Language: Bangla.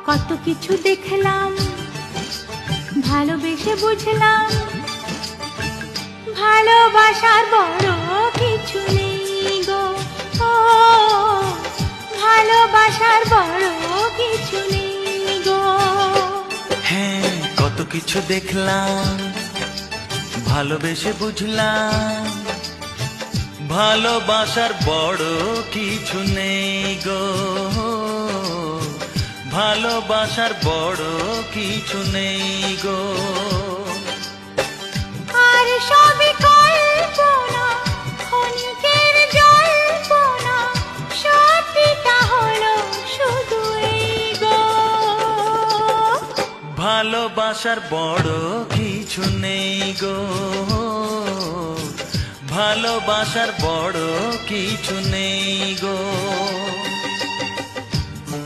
কত কিছু দেখলাম, ভালোবেসে বুঝলাম ভালোবাসার বড় কিছু নেই গো। ও ভালোবাসার বড় কিছু নেই গো। হ্যাঁ, কত কিছু দেখলাম, ভালোবেসে বুঝলাম ভালোবাসার বড় কিছু নেই গো। ভালোবাসার বড় কিছু নেই গো। আর সবই কল্পনা, ক্ষণিকের জল্পনা, সত্যিটা হলো শুধু এই গো। ভালোবাসার বড় কিছু নেই গো। ভালোবাসার বড় কিছু নেই গো।